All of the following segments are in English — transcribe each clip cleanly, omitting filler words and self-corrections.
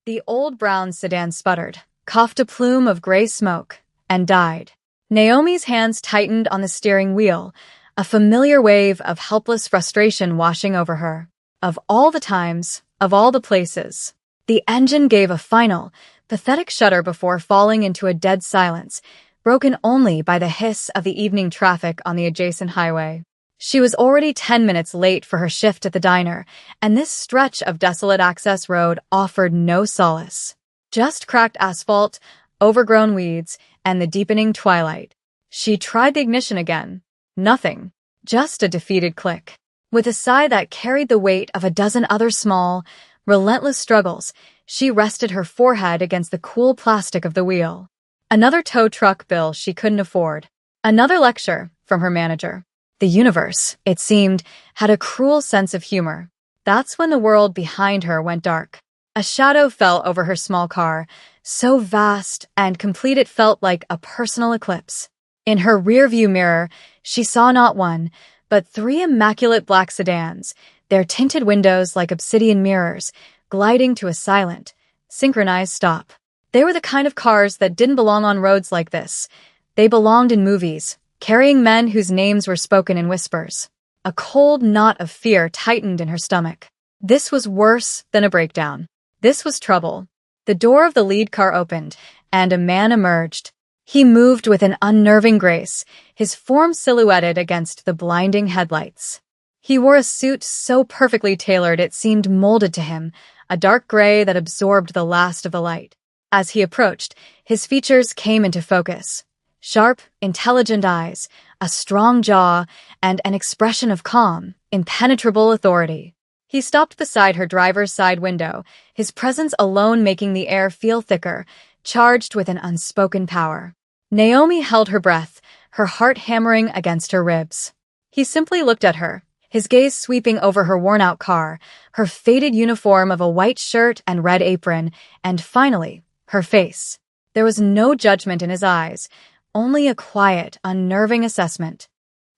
The old brown sedan sputtered, coughed a plume of gray smoke, and died. Naomi's hands tightened on the steering wheel, a familiar wave of helpless frustration washing over her. Of all the times, of all the places. The engine gave a final, pathetic shudder before falling into a dead silence, broken only by the hiss of the evening traffic on the adjacent highway. She was already 10 minutes late for her shift at the diner, and this stretch of desolate access road offered no solace. Just cracked asphalt, overgrown weeds, and the deepening twilight. She tried the ignition again. Nothing. Just a defeated click. With a sigh that carried the weight of a dozen other small, relentless struggles, she rested her forehead against the cool plastic of the wheel. Another tow truck bill she couldn't afford. Another lecture from her manager. The universe, it seemed, had a cruel sense of humor. That's when the world behind her went dark. A shadow fell over her small car, so vast and complete it felt like a personal eclipse. In her rearview mirror, she saw not one, but 3 immaculate black sedans, their tinted windows like obsidian mirrors, gliding to a silent, synchronized stop. They were the kind of cars that didn't belong on roads like this. They belonged in movies, carrying men whose names were spoken in whispers. A cold knot of fear tightened in her stomach. This was worse than a breakdown. This was trouble. The door of the lead car opened, and a man emerged. He moved with an unnerving grace, his form silhouetted against the blinding headlights. He wore a suit so perfectly tailored it seemed molded to him, a dark gray that absorbed the last of the light. As he approached, his features came into focus. Sharp, intelligent eyes, a strong jaw, and an expression of calm, impenetrable authority. He stopped beside her driver's side window, his presence alone making the air feel thicker, charged with an unspoken power. Naomi held her breath, her heart hammering against her ribs. He simply looked at her, his gaze sweeping over her worn-out car, her faded uniform of a white shirt and red apron, and finally, her face. There was no judgment in his eyes, only a quiet, unnerving assessment.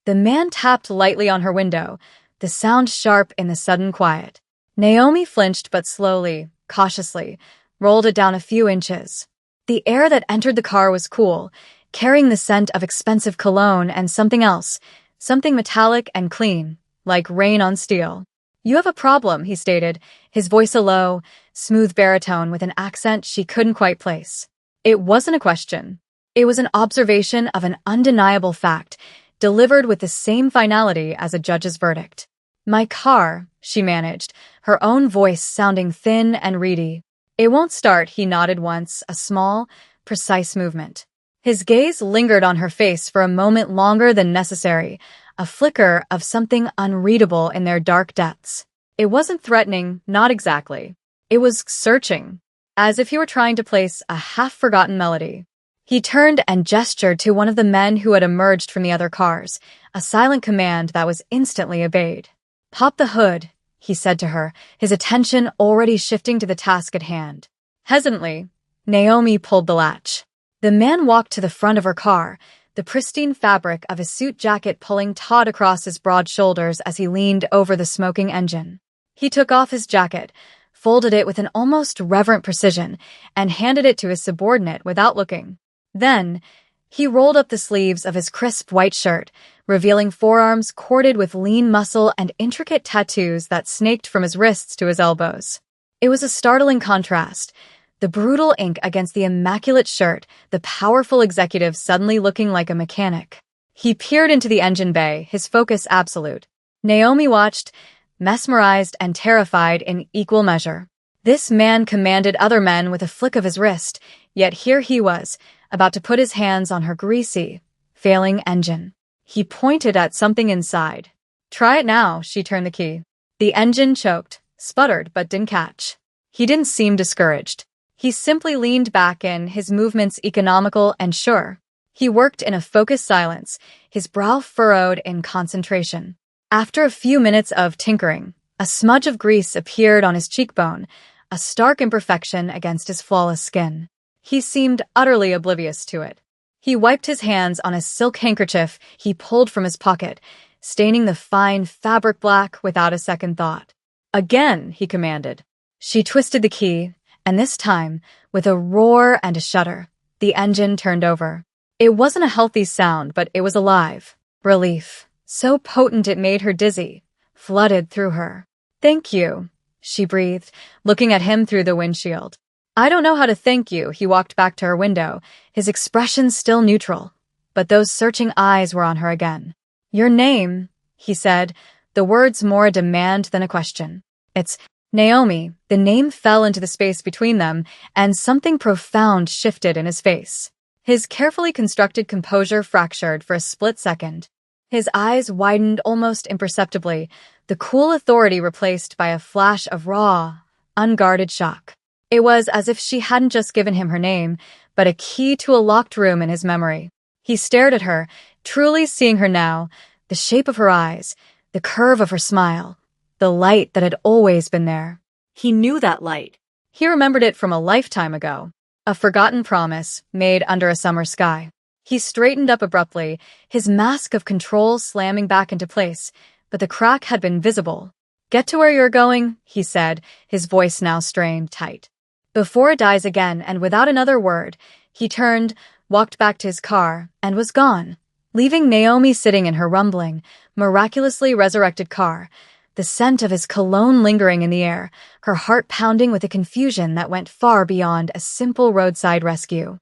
The man tapped lightly on her window, the sound sharp in the sudden quiet. Naomi flinched but slowly, cautiously, rolled it down a few inches. The air that entered the car was cool, carrying the scent of expensive cologne and something else, something metallic and clean, like rain on steel. "You have a problem," he stated, his voice a low, smooth baritone with an accent she couldn't quite place. It wasn't a question. It was an observation of an undeniable fact, delivered with the same finality as a judge's verdict. "My car," she managed, her own voice sounding thin and reedy. "It won't start," he nodded once, a small, precise movement. His gaze lingered on her face for a moment longer than necessary, a flicker of something unreadable in their dark depths. It wasn't threatening, not exactly. It was searching, as if he were trying to place a half-forgotten melody. He turned and gestured to one of the men who had emerged from the other cars, a silent command that was instantly obeyed. "Pop the hood," he said to her, his attention already shifting to the task at hand. Hesitantly, Naomi pulled the latch. The man walked to the front of her car, the pristine fabric of his suit jacket pulling taut across his broad shoulders as he leaned over the smoking engine. He took off his jacket, folded it with an almost reverent precision, and handed it to his subordinate without looking. Then, he rolled up the sleeves of his crisp white shirt, revealing forearms corded with lean muscle and intricate tattoos that snaked from his wrists to his elbows. It was a startling contrast. The brutal ink against the immaculate shirt, the powerful executive suddenly looking like a mechanic. He peered into the engine bay, his focus absolute. Naomi watched, mesmerized and terrified in equal measure. This man commanded other men with a flick of his wrist, yet here he was, about to put his hands on her greasy, failing engine. He pointed at something inside. "Try it now," she turned the key. The engine choked, sputtered but didn't catch. He didn't seem discouraged. He simply leaned back in, his movements economical and sure. He worked in a focused silence, his brow furrowed in concentration. After a few minutes of tinkering, a smudge of grease appeared on his cheekbone, a stark imperfection against his flawless skin. He seemed utterly oblivious to it. He wiped his hands on a silk handkerchief he pulled from his pocket, staining the fine fabric black without a second thought. "Again," he commanded. She twisted the key, And this time, with a roar and a shudder, the engine turned over. It wasn't a healthy sound, but it was alive. Relief, so potent it made her dizzy, flooded through her. "Thank you," she breathed, looking at him through the windshield. "I don't know how to thank you." He walked back to her window, his expression still neutral, but those searching eyes were on her again. "Your name," he said, the words more a demand than a question. "It's Naomi." The name fell into the space between them, and something profound shifted in his face. His carefully constructed composure fractured for a split second. His eyes widened almost imperceptibly, the cool authority replaced by a flash of raw, unguarded shock. It was as if she hadn't just given him her name, but a key to a locked room in his memory. He stared at her, truly seeing her now, the shape of her eyes, the curve of her smile, the light that had always been there. He knew that light. He remembered it from a lifetime ago, a forgotten promise made under a summer sky. He straightened up abruptly, his mask of control slamming back into place, but the crack had been visible. "Get to where you're going," he said, his voice now strained tight. Before it dies again, and without another word, he turned, walked back to his car, and was gone, leaving Naomi sitting in her rumbling, miraculously resurrected car, the scent of his cologne lingering in the air, her heart pounding with a confusion that went far beyond a simple roadside rescue.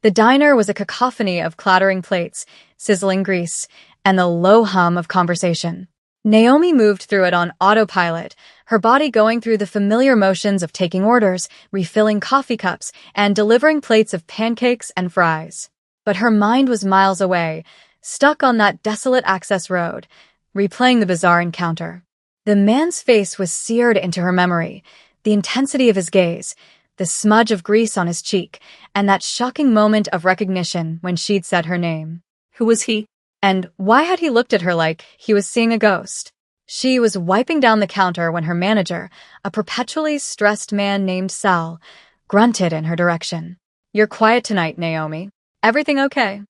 The diner was a cacophony of clattering plates, sizzling grease, and the low hum of conversation. Naomi moved through it on autopilot, her body going through the familiar motions of taking orders, refilling coffee cups, and delivering plates of pancakes and fries. But her mind was miles away, stuck on that desolate access road, replaying the bizarre encounter. The man's face was seared into her memory, the intensity of his gaze, the smudge of grease on his cheek, and that shocking moment of recognition when she'd said her name. Who was he? And why had he looked at her like he was seeing a ghost? She was wiping down the counter when her manager, a perpetually stressed man named Sal, grunted in her direction. "You're quiet tonight, Naomi. Everything okay?"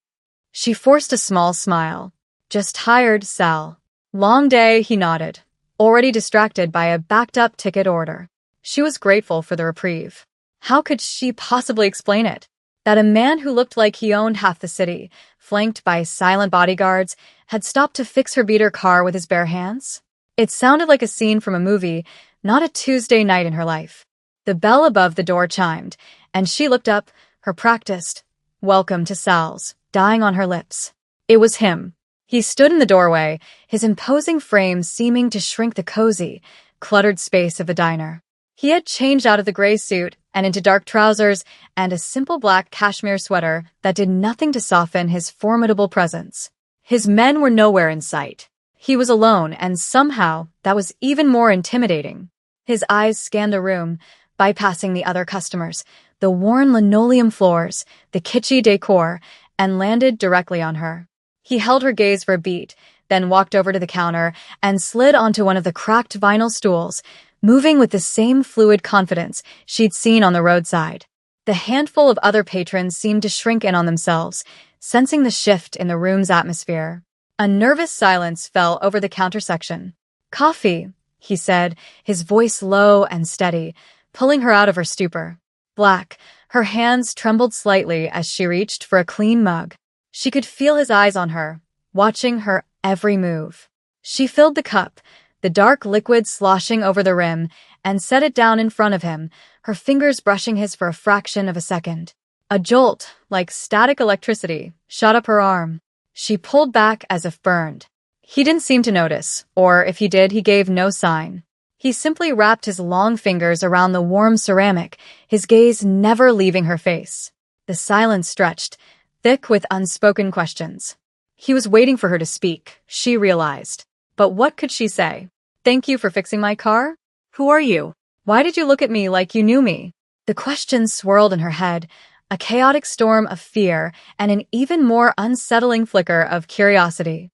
She forced a small smile. "Just tired, Sal." "Long day," he nodded, already distracted by a backed-up ticket order. She was grateful for the reprieve. How could she possibly explain it? That a man who looked like he owned half the city, flanked by silent bodyguards, had stopped to fix her beater car with his bare hands? It sounded like a scene from a movie, not a Tuesday night in her life. The bell above the door chimed, and she looked up, her practiced "Welcome to Sal's" dying on her lips. It was him. He stood in the doorway, his imposing frame seeming to shrink the cozy, cluttered space of the diner. He had changed out of the gray suit and into dark trousers and a simple black cashmere sweater that did nothing to soften his formidable presence. His men were nowhere in sight. He was alone, and somehow that was even more intimidating. His eyes scanned the room, bypassing the other customers, the worn linoleum floors, the kitschy decor, and landed directly on her. He held her gaze for a beat, then walked over to the counter and slid onto one of the cracked vinyl stools, moving with the same fluid confidence she'd seen on the roadside. The handful of other patrons seemed to shrink in on themselves, sensing the shift in the room's atmosphere. A nervous silence fell over the counter section. "Coffee," he said, his voice low and steady, pulling her out of her stupor. Black, her hands trembled slightly as she reached for a clean mug. She could feel his eyes on her, watching her every move. She filled the cup, the dark liquid sloshing over the rim, and set it down in front of him, her fingers brushing his for a fraction of a second. A jolt, like static electricity, shot up her arm. She pulled back as if burned. He didn't seem to notice, or if he did, he gave no sign. He simply wrapped his long fingers around the warm ceramic, his gaze never leaving her face. The silence stretched, thick with unspoken questions. He was waiting for her to speak, she realized. But what could she say? "Thank you for fixing my car? Who are you? Why did you look at me like you knew me?" The questions swirled in her head, a chaotic storm of fear and an even more unsettling flicker of curiosity.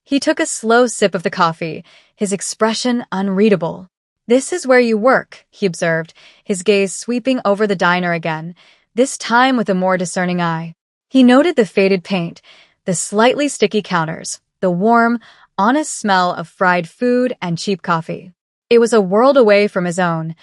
He took a slow sip of the coffee, his expression unreadable. "This is where you work," he observed, his gaze sweeping over the diner again, this time with a more discerning eye. He noted the faded paint, the slightly sticky counters, the warm, honest smell of fried food and cheap coffee. It was a world away from his own,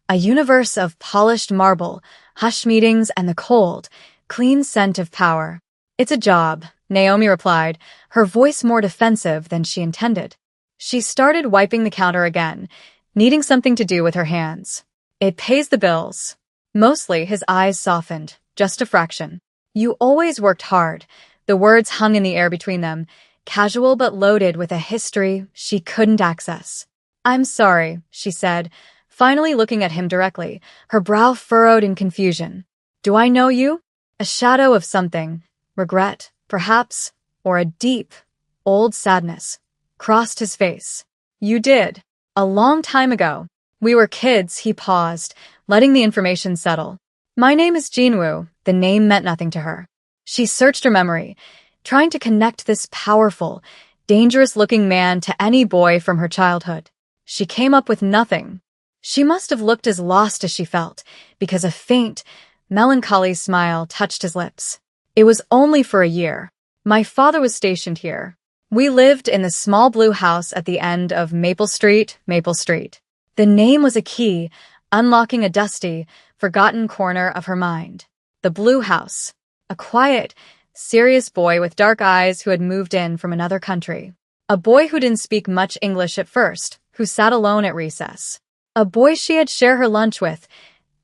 a universe of polished marble, hushed meetings, and the cold, clean scent of power. It's a job, Naomi replied, her voice more defensive than she intended. She started wiping the counter again, needing something to do with her hands. It pays the bills. Mostly, his eyes softened, just a fraction. You always worked hard. The words hung in the air between them, casual but loaded with a history she couldn't access. I'm sorry, she said, finally looking at him directly, her brow furrowed in confusion. Do I know you? A shadow of something, regret, perhaps, or a deep, old sadness, crossed his face. You did. A long time ago. We were kids, he paused, letting the information settle. My name is Jinwoo. The name meant nothing to her. She searched her memory, trying to connect this powerful, dangerous-looking man to any boy from her childhood. She came up with nothing. She must have looked as lost as she felt, because a faint, melancholy smile touched his lips. It was only for a year. My father was stationed here. We lived in the small blue house at the end of Maple Street, Maple Street. The name was a key, unlocking a dusty, forgotten corner of her mind. The Blue House. A quiet, serious boy with dark eyes who had moved in from another country. A boy who didn't speak much English at first, who sat alone at recess. A boy she had shared her lunch with,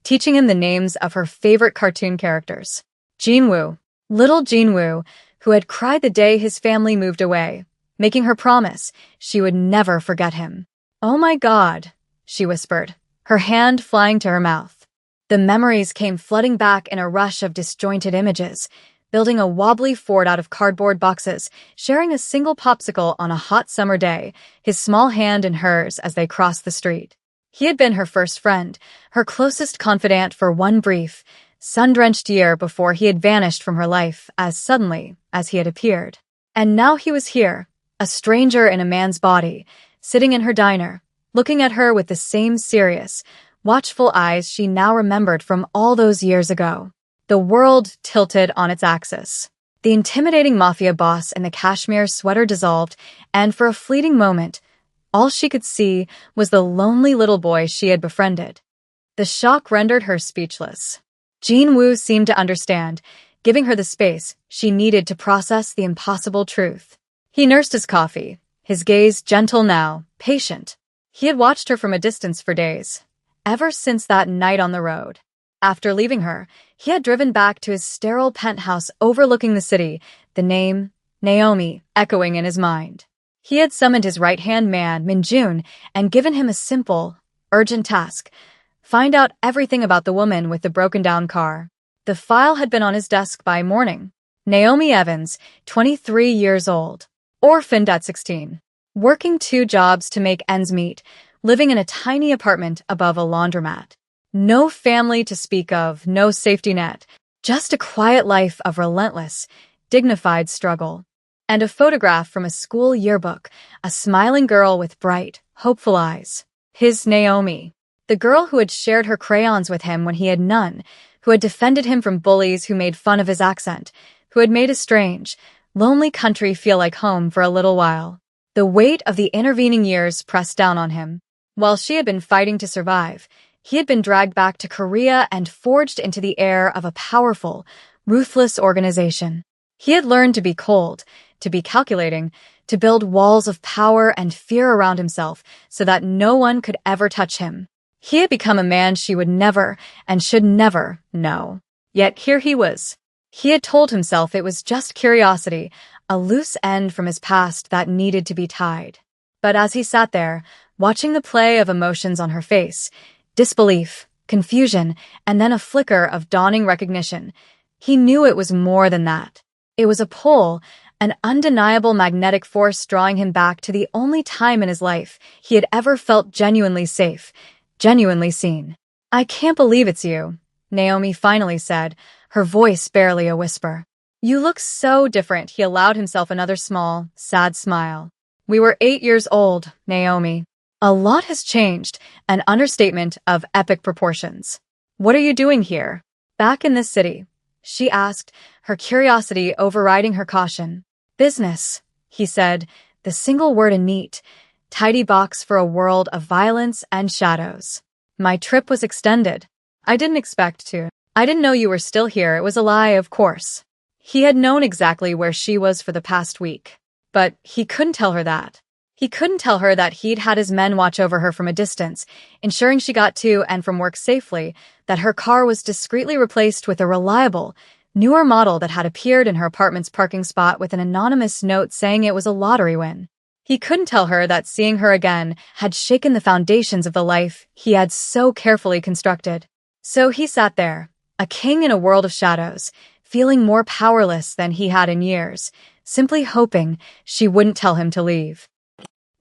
teaching him the names of her favorite cartoon characters. Jinwoo. Little Jinwoo, who had cried the day his family moved away, making her promise she would never forget him. Oh my God, she whispered, her hand flying to her mouth. The memories came flooding back in a rush of disjointed images, building a wobbly fort out of cardboard boxes, sharing a single popsicle on a hot summer day, his small hand in hers as they crossed the street. He had been her first friend, her closest confidant for one brief, sun-drenched year before he had vanished from her life as suddenly as he had appeared. And now he was here, a stranger in a man's body, sitting in her diner, looking at her with the same serious, watchful eyes she now remembered from all those years ago. The world tilted on its axis. The intimidating Mafia boss in the cashmere sweater dissolved, and for a fleeting moment, all she could see was the lonely little boy she had befriended. The shock rendered her speechless. Jinwoo seemed to understand, giving her the space she needed to process the impossible truth. He nursed his coffee, his gaze gentle now, patient. He had watched her from a distance for days, ever since that night on the road. After leaving her, he had driven back to his sterile penthouse overlooking the city, the name, Naomi, echoing in his mind. He had summoned his right-hand man, Minjun, and given him a simple, urgent task: find out everything about the woman with the broken-down car. The file had been on his desk by morning. Naomi Evans, 23 years old, orphaned at 16, working 2 jobs to make ends meet, living in a tiny apartment above a laundromat. No family to speak of, no safety net, just a quiet life of relentless, dignified struggle. And a photograph from a school yearbook, a smiling girl with bright, hopeful eyes. His Naomi. The girl who had shared her crayons with him when he had none, who had defended him from bullies who made fun of his accent, who had made a strange, lonely country feel like home for a little while. The weight of the intervening years pressed down on him. While she had been fighting to survive, he had been dragged back to Korea and forged into the air of a powerful, ruthless organization. He had learned to be cold, to be calculating, to build walls of power and fear around himself so that no one could ever touch him. He had become a man she would never and should never know. Yet here he was. He had told himself it was just curiosity, a loose end from his past that needed to be tied. But as he sat there, watching the play of emotions on her face, disbelief, confusion, and then a flicker of dawning recognition, he knew it was more than that. It was a pull, an undeniable magnetic force drawing him back to the only time in his life he had ever felt genuinely safe, genuinely seen. I can't believe it's you, Naomi finally said, her voice barely a whisper. You look so different. He allowed himself another small, sad smile. We were 8 years old, Naomi. A lot has changed, an understatement of epic proportions. What are you doing here? Back in this city, she asked, her curiosity overriding her caution. Business, he said, the single word a neat, tidy box for a world of violence and shadows. My trip was extended. I didn't expect to. I didn't know you were still here. It was a lie, of course. He had known exactly where she was for the past week. But he couldn't tell her that. He couldn't tell her that he'd had his men watch over her from a distance, ensuring she got to and from work safely, that her car was discreetly replaced with a reliable, newer model that had appeared in her apartment's parking spot with an anonymous note saying it was a lottery win. He couldn't tell her that seeing her again had shaken the foundations of the life he had so carefully constructed. So he sat there, a king in a world of shadows, feeling more powerless than he had in years, simply hoping she wouldn't tell him to leave.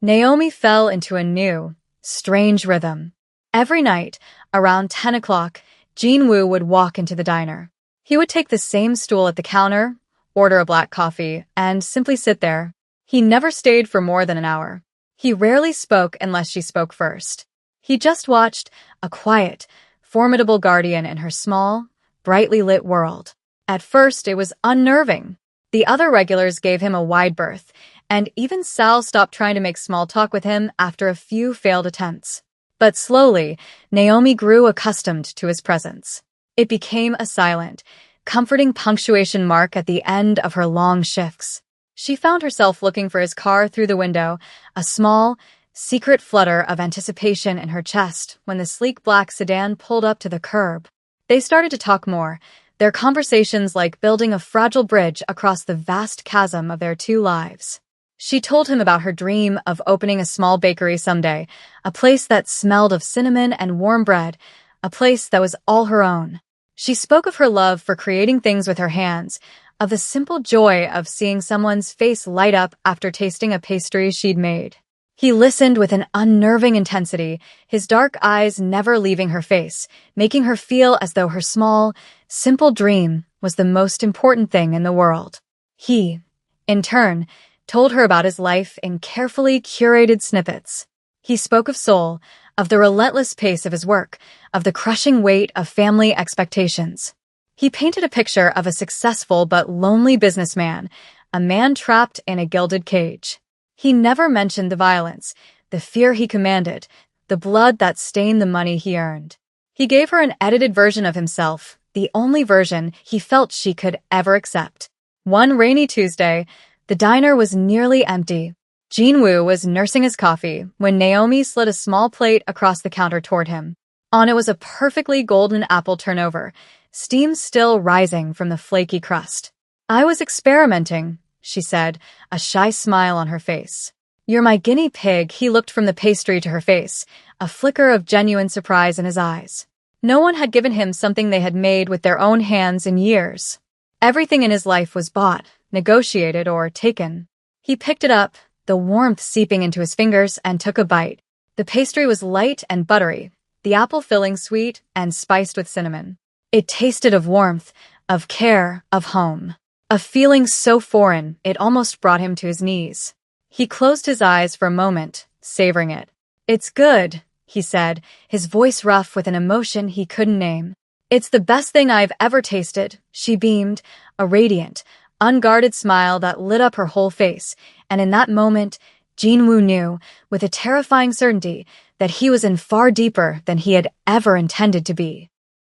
Naomi fell into a new, strange rhythm. Every night, around 10 o'clock, Jin-woo would walk into the diner. He would take the same stool at the counter, order a black coffee, and simply sit there. He never stayed for more than an hour. He rarely spoke unless she spoke first. He just watched, a quiet, formidable guardian in her small, brightly lit world. At first, it was unnerving. The other regulars gave him a wide berth, and even Sal stopped trying to make small talk with him after a few failed attempts. But slowly, Naomi grew accustomed to his presence. It became a silent, comforting punctuation mark at the end of her long shifts. She found herself looking for his car through the window, a small, secret flutter of anticipation in her chest when the sleek black sedan pulled up to the curb. They started to talk more, their conversations like building a fragile bridge across the vast chasm of their two lives. She told him about her dream of opening a small bakery someday, a place that smelled of cinnamon and warm bread, a place that was all her own. She spoke of her love for creating things with her hands, of the simple joy of seeing someone's face light up after tasting a pastry she'd made. He listened with an unnerving intensity, his dark eyes never leaving her face, making her feel as though her small, simple dream was the most important thing in the world. He, in turn, told her about his life in carefully curated snippets. He spoke of Seoul, of the relentless pace of his work, of the crushing weight of family expectations. He painted a picture of a successful but lonely businessman, a man trapped in a gilded cage. He never mentioned the violence, the fear he commanded, the blood that stained the money he earned. He gave her an edited version of himself, the only version he felt she could ever accept. One rainy Tuesday, the diner was nearly empty. Jin-woo was nursing his coffee when Naomi slid a small plate across the counter toward him. On it was a perfectly golden apple turnover, steam still rising from the flaky crust. "I was experimenting," she said, a shy smile on her face. "You're my guinea pig." He looked from the pastry to her face, a flicker of genuine surprise in his eyes. No one had given him something they had made with their own hands in years. Everything in his life was bought, negotiated, or taken. He picked it up, the warmth seeping into his fingers, and took a bite. The pastry was light and buttery, the apple filling sweet and spiced with cinnamon. It tasted of warmth, of care, of home. A feeling so foreign, it almost brought him to his knees. He closed his eyes for a moment, savoring it. "It's good," he said, his voice rough with an emotion he couldn't name. "It's the best thing I've ever tasted," she beamed, a radiant, unguarded smile that lit up her whole face, and in that moment, Jin-woo knew, with a terrifying certainty, that he was in far deeper than he had ever intended to be.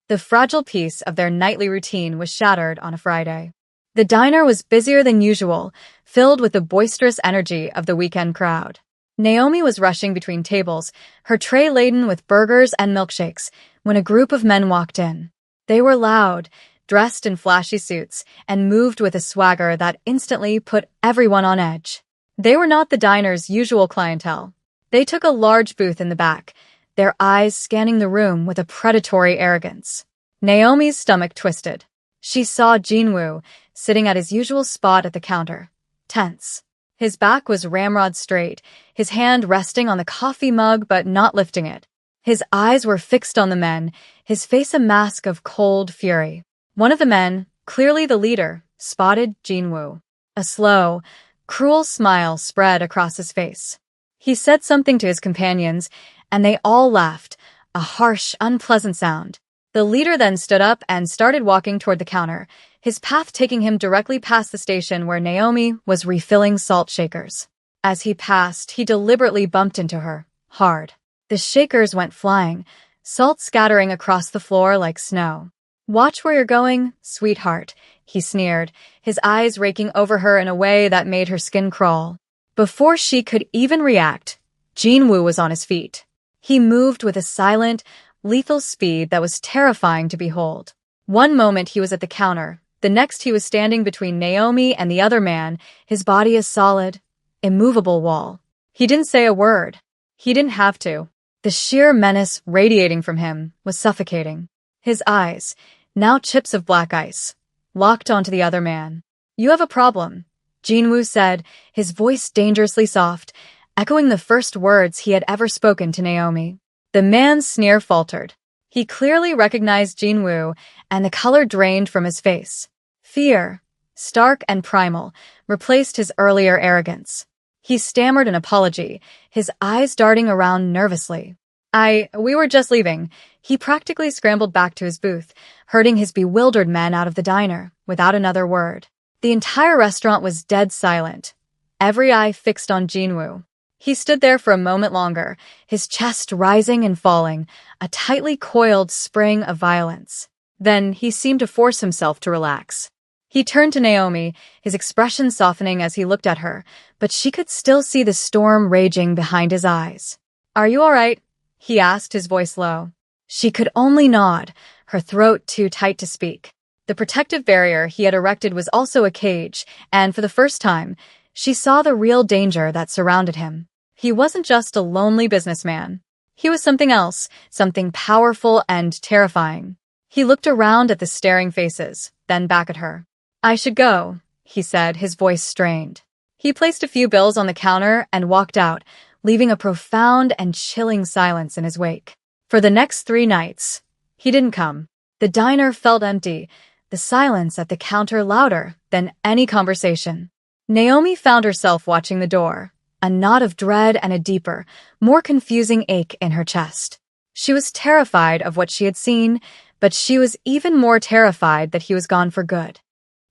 The fragile piece of their nightly routine was shattered on a Friday. The diner was busier than usual, filled with the boisterous energy of the weekend crowd. Naomi was rushing between tables, her tray laden with burgers and milkshakes, when a group of men walked in. They were loud, dressed in flashy suits, and moved with a swagger that instantly put everyone on edge. They were not the diner's usual clientele. They took a large booth in the back, their eyes scanning the room with a predatory arrogance. Naomi's stomach twisted. She saw Jin-woo, sitting at his usual spot at the counter, tense. His back was ramrod straight, his hand resting on the coffee mug but not lifting it. His eyes were fixed on the men, his face a mask of cold fury. One of the men, clearly the leader, spotted Jin-woo. A slow, cruel smile spread across his face. He said something to his companions, and they all laughed, a harsh, unpleasant sound. The leader then stood up and started walking toward the counter, his path taking him directly past the station where Naomi was refilling salt shakers. As he passed, he deliberately bumped into her, hard. The shakers went flying, salt scattering across the floor like snow. "Watch where you're going, sweetheart," he sneered, his eyes raking over her in a way that made her skin crawl. Before she could even react, Jinwoo was on his feet. He moved with a silent, lethal speed that was terrifying to behold. One moment he was at the counter, the next he was standing between Naomi and the other man, his body a solid, immovable wall. He didn't say a word. He didn't have to. The sheer menace radiating from him was suffocating. His eyes, now chips of black ice, locked onto the other man. "You have a problem," Jinwoo said, his voice dangerously soft, echoing the first words he had ever spoken to Naomi. The man's sneer faltered. He clearly recognized Jinwoo, and the color drained from his face. Fear, stark and primal, replaced his earlier arrogance. He stammered an apology, his eyes darting around nervously. We were just leaving." He practically scrambled back to his booth, herding his bewildered men out of the diner, without another word. The entire restaurant was dead silent, every eye fixed on Jinwoo. He stood there for a moment longer, his chest rising and falling, a tightly coiled spring of violence. Then he seemed to force himself to relax. He turned to Naomi, his expression softening as he looked at her, but she could still see the storm raging behind his eyes. "Are you all right?" he asked, his voice low. She could only nod, her throat too tight to speak. The protective barrier he had erected was also a cage, and for the first time, she saw the real danger that surrounded him. He wasn't just a lonely businessman. He was something else, something powerful and terrifying. He looked around at the staring faces, then back at her. "I should go," he said, his voice strained. He placed a few bills on the counter and walked out, leaving a profound and chilling silence in his wake. For the next 3 nights, he didn't come. The diner felt empty, the silence at the counter louder than any conversation. Naomi found herself watching the door, a knot of dread and a deeper, more confusing ache in her chest. She was terrified of what she had seen, but she was even more terrified that he was gone for good.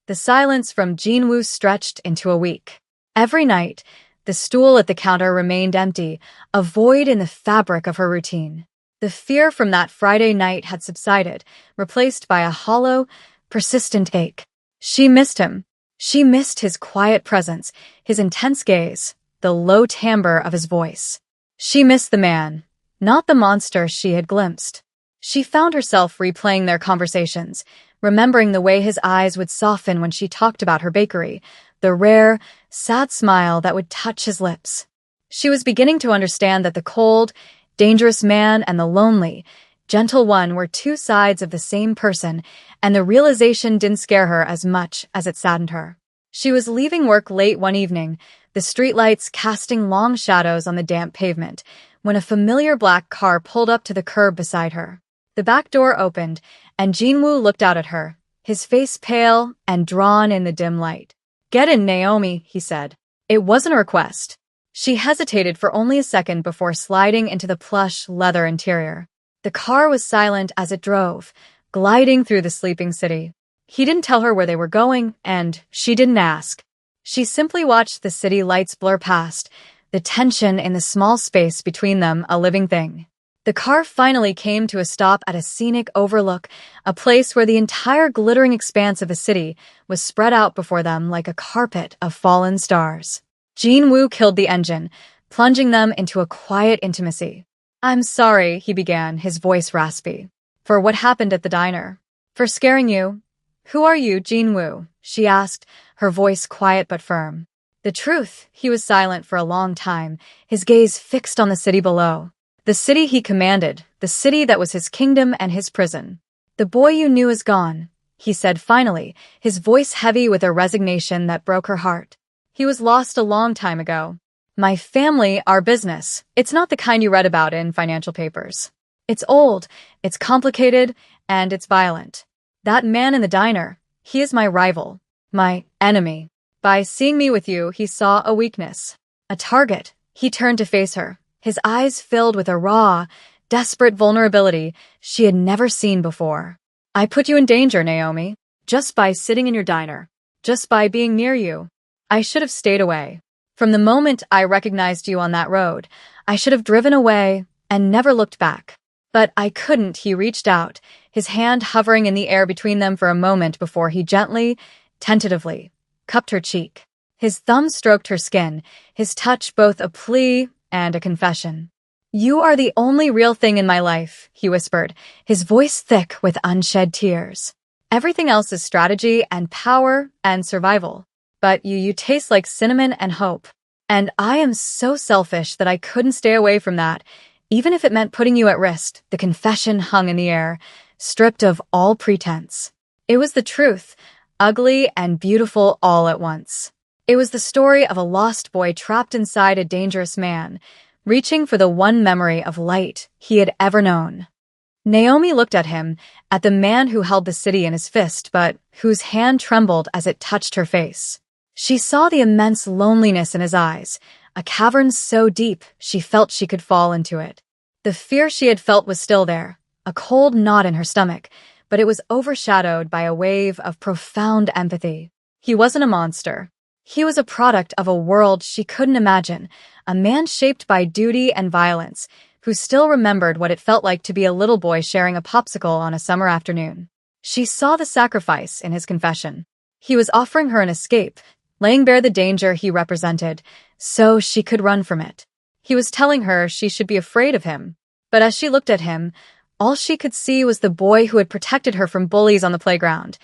The silence from Jinwoo stretched into a week. Every night, the stool at the counter remained empty, a void in the fabric of her routine. The fear from that Friday night had subsided, replaced by a hollow, persistent ache. She missed him. She missed his quiet presence, his intense gaze, the low timbre of his voice. She missed the man, not the monster she had glimpsed. She found herself replaying their conversations, remembering the way his eyes would soften when she talked about her bakery, the rare, sad smile that would touch his lips. She was beginning to understand that the cold, dangerous man and the lonely, gentle one were 2 sides of the same person, and the realization didn't scare her as much as it saddened her. She was leaving work late one evening, the streetlights casting long shadows on the damp pavement, when a familiar black car pulled up to the curb beside her. The back door opened, and Jinwoo looked out at her, his face pale and drawn in the dim light. "Get in, Naomi," he said. It wasn't a request. She hesitated for only a second before sliding into the plush leather interior. The car was silent as it drove, gliding through the sleeping city. He didn't tell her where they were going, and she didn't ask. She simply watched the city lights blur past, the tension in the small space between them a living thing. The car finally came to a stop at a scenic overlook, a place where the entire glittering expanse of a city was spread out before them like a carpet of fallen stars. Jinwoo killed the engine, plunging them into a quiet intimacy. "I'm sorry," he began, his voice raspy, "for what happened at the diner. For scaring you." "Who are you, Jinwoo?" she asked, her voice quiet but firm. The truth, he was silent for a long time, his gaze fixed on the city below. The city he commanded, the city that was his kingdom and his prison. "The boy you knew is gone," he said finally, his voice heavy with a resignation that broke her heart. "He was lost a long time ago. My family, our business, it's not the kind you read about in financial papers. It's old, it's complicated, and it's violent. That man in the diner, he is my rival, my enemy. By seeing me with you, he saw a weakness, a target." He turned to face her, his eyes filled with a raw, desperate vulnerability she had never seen before. "I put you in danger, Naomi, just by sitting in your diner, just by being near you. I should have stayed away. From the moment I recognized you on that road, I should have driven away and never looked back. But I couldn't, he reached out, his hand hovering in the air between them for a moment before he gently, tentatively, cupped her cheek. His thumb stroked her skin, his touch both a plea and a confession. "You are the only real thing in my life," he whispered, his voice thick with unshed tears. "Everything else is strategy and power and survival. But you taste like cinnamon and hope. And I am so selfish that I couldn't stay away from that, even if it meant putting you at risk." The confession hung in the air, stripped of all pretense. It was the truth, ugly and beautiful all at once. It was the story of a lost boy trapped inside a dangerous man, reaching for the one memory of light he had ever known. Naomi looked at him, at the man who held the city in his fist but whose hand trembled as it touched her face. She saw the immense loneliness in his eyes, a cavern so deep she felt she could fall into it. The fear she had felt was still there, a cold knot in her stomach, but it was overshadowed by a wave of profound empathy. He wasn't a monster. He was a product of a world she couldn't imagine, a man shaped by duty and violence, who still remembered what it felt like to be a little boy sharing a popsicle on a summer afternoon. She saw the sacrifice in his confession. He was offering her an escape, laying bare the danger he represented, so she could run from it. He was telling her she should be afraid of him. But as she looked at him, all she could see was the boy who had protected her from bullies on the playground,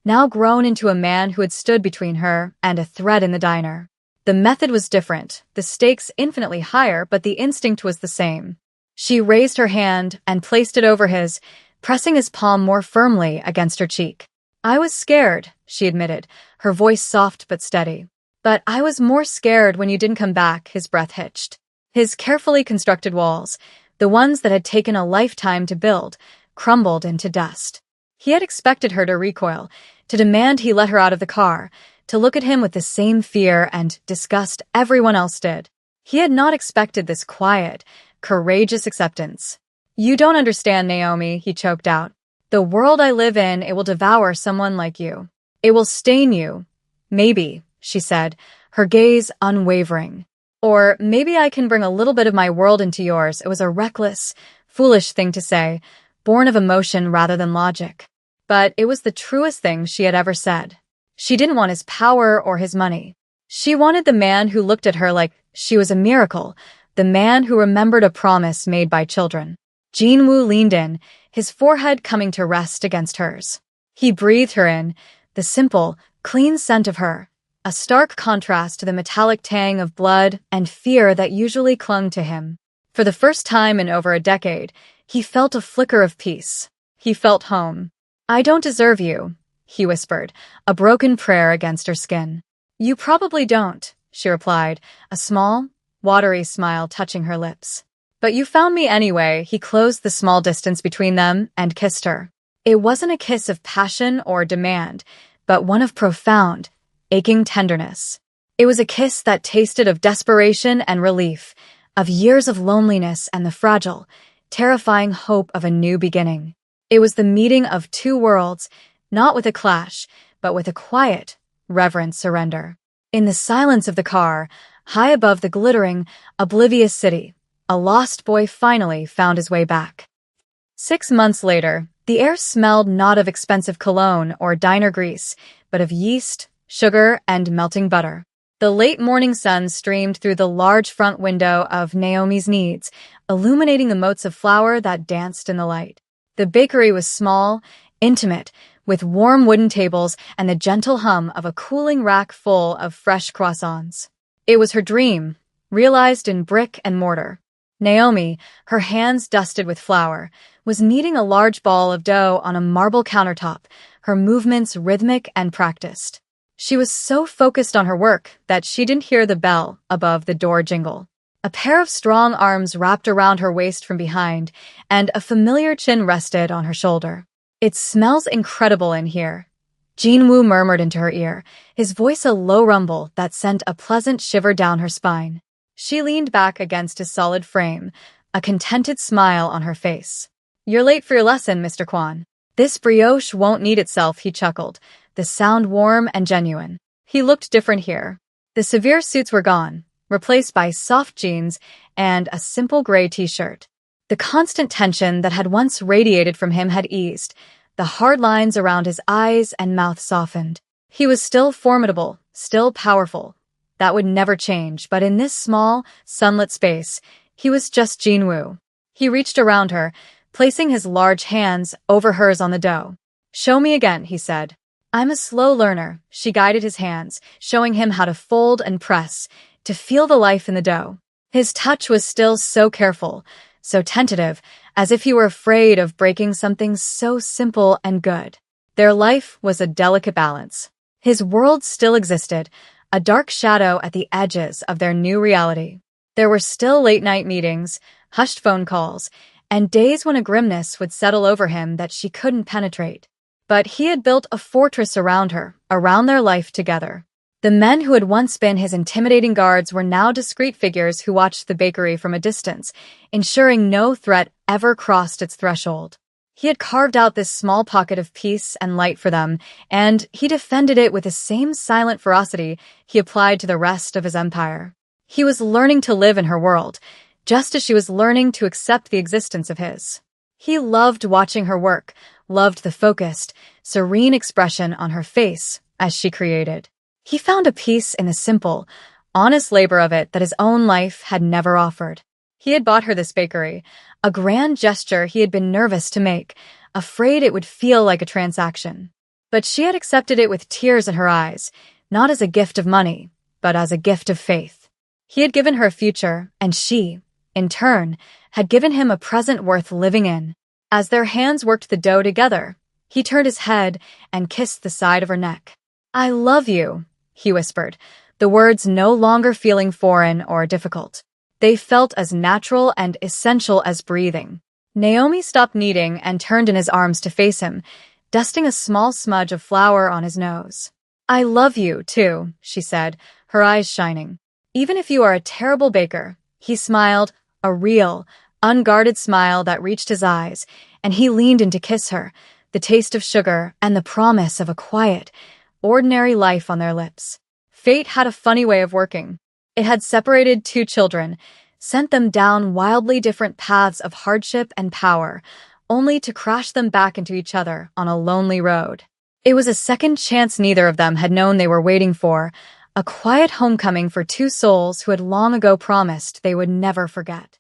now grown into a man who had stood between her and a threat in the diner. The method was different, the stakes infinitely higher, but the instinct was the same. She raised her hand and placed it over his, pressing his palm more firmly against her cheek. "I was scared," she admitted, her voice soft but steady. "But I was more scared when you didn't come back." His breath hitched. His carefully constructed walls, the ones that had taken a lifetime to build, crumbled into dust. He had expected her to recoil, to demand he let her out of the car, to look at him with the same fear and disgust everyone else did. He had not expected this quiet, courageous acceptance. "You don't understand, Naomi," he choked out. "The world I live in, it will devour someone like you. It will stain you." "Maybe," she said, her gaze unwavering. "Or maybe I can bring a little bit of my world into yours." It was a reckless, foolish thing to say, born of emotion rather than logic. But it was the truest thing she had ever said. She didn't want his power or his money. She wanted the man who looked at her like she was a miracle, the man who remembered a promise made by children. Jin-woo leaned in, his forehead coming to rest against hers. He breathed her in, the simple, clean scent of her, a stark contrast to the metallic tang of blood and fear that usually clung to him. For the first time in over a decade, he felt a flicker of peace. He felt home. "I don't deserve you," he whispered, a broken prayer against her skin. "You probably don't," she replied, a small, watery smile touching her lips. "But you found me anyway." He closed the small distance between them and kissed her. It wasn't a kiss of passion or demand, but one of profound, aching tenderness. It was a kiss that tasted of desperation and relief, of years of loneliness and the fragile, terrifying hope of a new beginning. It was the meeting of two worlds, not with a clash, but with a quiet, reverent surrender. In the silence of the car, high above the glittering, oblivious city, a lost boy finally found his way back. 6 months later, the air smelled not of expensive cologne or diner grease, but of yeast, sugar, and melting butter. The late morning sun streamed through the large front window of Naomi's Needs, illuminating the motes of flour that danced in the light. The bakery was small, intimate, with warm wooden tables and the gentle hum of a cooling rack full of fresh croissants. It was her dream, realized in brick and mortar. Naomi, her hands dusted with flour, was kneading a large ball of dough on a marble countertop, her movements rhythmic and practiced. She was so focused on her work that she didn't hear the bell above the door jingle. A pair of strong arms wrapped around her waist from behind, and a familiar chin rested on her shoulder. "It smells incredible in here," Jin-woo murmured into her ear, his voice a low rumble that sent a pleasant shiver down her spine. She leaned back against his solid frame, a contented smile on her face. "You're late for your lesson, Mr. Kwan." "This brioche won't knead itself," he chuckled, the sound warm and genuine. He looked different here. The severe suits were gone, replaced by soft jeans and a simple gray t-shirt. The constant tension that had once radiated from him had eased. The hard lines around his eyes and mouth softened. He was still formidable, still powerful. That would never change, but in this small, sunlit space, he was just Jinwoo. He reached around her, placing his large hands over hers on the dough. "Show me again," he said. "I'm a slow learner." She guided his hands, showing him how to fold and press, to feel the life in the dough. His touch was still so careful, so tentative, as if he were afraid of breaking something so simple and good. Their life was a delicate balance. His world still existed, a dark shadow at the edges of their new reality. There were still late-night meetings, hushed phone calls, and days when a grimness would settle over him that she couldn't penetrate. But he had built a fortress around her, around their life together. The men who had once been his intimidating guards were now discreet figures who watched the bakery from a distance, ensuring no threat ever crossed its threshold. He had carved out this small pocket of peace and light for them, and he defended it with the same silent ferocity he applied to the rest of his empire. He was learning to live in her world, just as she was learning to accept the existence of his. He loved watching her work, loved the focused, serene expression on her face as she created. He found a peace in the simple, honest labor of it that his own life had never offered. He had bought her this bakery, a grand gesture he had been nervous to make, afraid it would feel like a transaction. But she had accepted it with tears in her eyes, not as a gift of money, but as a gift of faith. He had given her a future, and she, in turn, had given him a present worth living in. As their hands worked the dough together, he turned his head and kissed the side of her neck. "I love you," he whispered, the words no longer feeling foreign or difficult. They felt as natural and essential as breathing. Naomi stopped kneading and turned in his arms to face him, dusting a small smudge of flour on his nose. "I love you, too," she said, her eyes shining. "Even if you are a terrible baker," he smiled, a real, unguarded smile that reached his eyes, and he leaned in to kiss her, the taste of sugar and the promise of a quiet, ordinary life on their lips. Fate had a funny way of working. It had separated two children, sent them down wildly different paths of hardship and power, only to crash them back into each other on a lonely road. It was a second chance neither of them had known they were waiting for, a quiet homecoming for two souls who had long ago promised they would never forget.